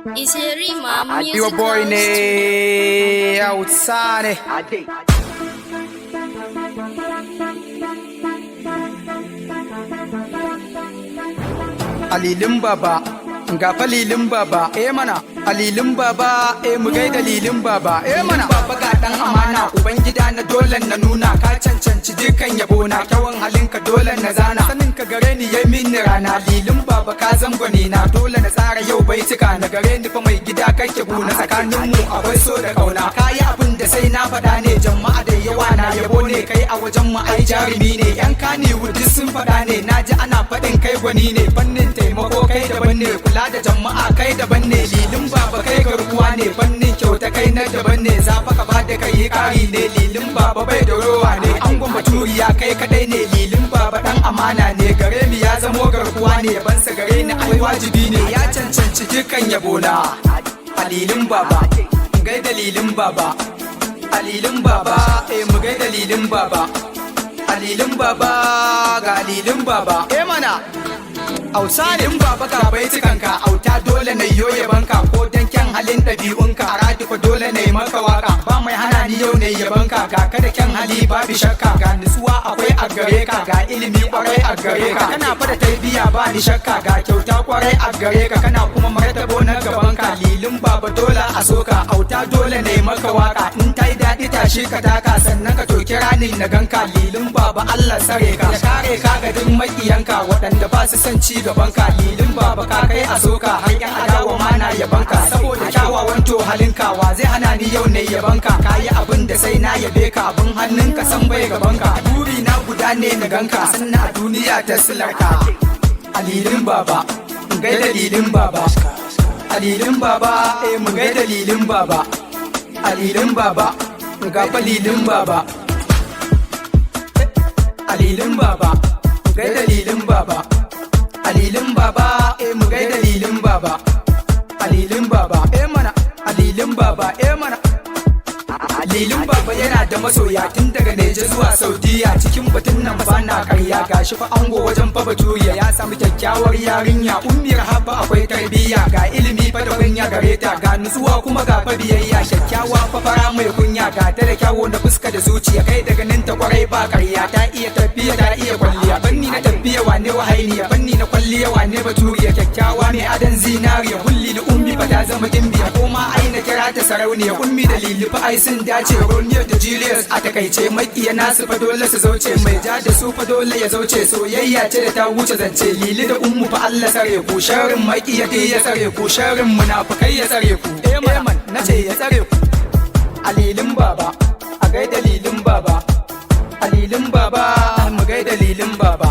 It's a Rima Your boy ne outside. Alilin baba, ga falilin baba, mana. Alilin baba, mu gaida lilin baba, mana. Baba ga dan amana, ubangida na dole na nuna, ka cancanci dukan yabo na, kyawun halinka dole na zana. Sanin ka gare ni yayi min rana, lilin baba ka zangwane na, dole na tsara yau baitika na gare ni fa mai gida kake guna, tsakanin mu akwai so da kauna. Kayi abin da sai na faɗa ne, jama'a da yawa na yabo ne, kai a wajen mu ai jarumi ne, yan kani wudi sun faɗa ne, naji ana faɗin kai gwani ne, fannin taimako kai daban ne, kula da jama'a kai daban ne, lilin baba kai garkuwa ne, fannin kyauta kai na daban ne, zafa ka bada kai kari ne, lilin baba bai da rowa ne, angon baturiya kai kadai ne, lilin baba dan amana ne, gare mi ya zamo garkuwa ne, bansa gare ni ai wajibi ne, ya cancanci dukan yabona. Alilin baba, gaida lilin baba, alilin baba, mu gaida lilin baba, alilin baba, ga alilin baba, mana. Ausalin baba ga baitukanka, auta dole na yo yabanka, ko dan kyan halin ɗabi'unka, a radifa dole na yi maka waka, ba mai hana ni yau na yabanka, ga kada kyan hali babu shakka, ga nutsuwa akwai a gare ka, ga ilimi kwarai a gare ka, kana fada tarbiya ba ni shakka, ga kyauta kwarai a gare ka, kana kuma martabo na gabanka, lilin baba dole a soka, auta dole na yi maka waka, in ta yi daɗi tashi ka taka, sannan ka toki ranin na ganka, lilin baba Allah sare ka, ya kare ka ga duk makiyanka, waɗanda ba su son ci gabanka, lilin baba ka kai a soka, har yan adawa ma na yabanka, saboda kyawawan to halinka, wa zai hana ni yau ne yabanka, kayi abin da sai na yabe ka, abin hannunka san bai gabanka, buri na guda ne na ganka, sannan a duniya ta silarka. Alilin baba, gaida lilin baba, alilin baba, mu gaida lilin baba, alilin baba, ga falilin baba, alilin baba, gaida lilin baba, alilin baba, mu gaida lilin baba, alilin baba, mana, alilin baba, mana. Lilin baba yana da masoya tun daga Neja zuwa Saudiya, cikin batun nan ba na karya, gashi fa ango wajen fa baturiya, ya samu kyakkyawar yarinya, ummiyar haba akwai tarbiyya, ga ilimi fa da kunya gare ta, ga nutsuwa kuma ga fa biyayya, kyakkyawa fa fara mai kunya, ga ta da kyawo na fuska da zuciya, kai da ganin ta kwarai ba karya, ta iya tafiya ta iya kwalliya, banni na tafiya wane wahainiya, banni na kwalliya wane baturiya, kyakkyawa mai adan zinariya, hulli da ummi fa ta zama gimbiya, ko ma ai na kira ta sarauniya, ummi da lili fa ai sun dace, Romeo da Julius a takaice, makiya nasu fa dole su zauce, mai ja da su fa dole ya zauce, soyayya ce da ta wuce zance, lili da ummu fa Allah sare ku, sharrin makiya ya tsare ku, sharrin munafukai ya tsare ku, man nace ya tsare ku. Alilin baba, a gaida lilin baba, alilin baba, mu gaida lilin baba.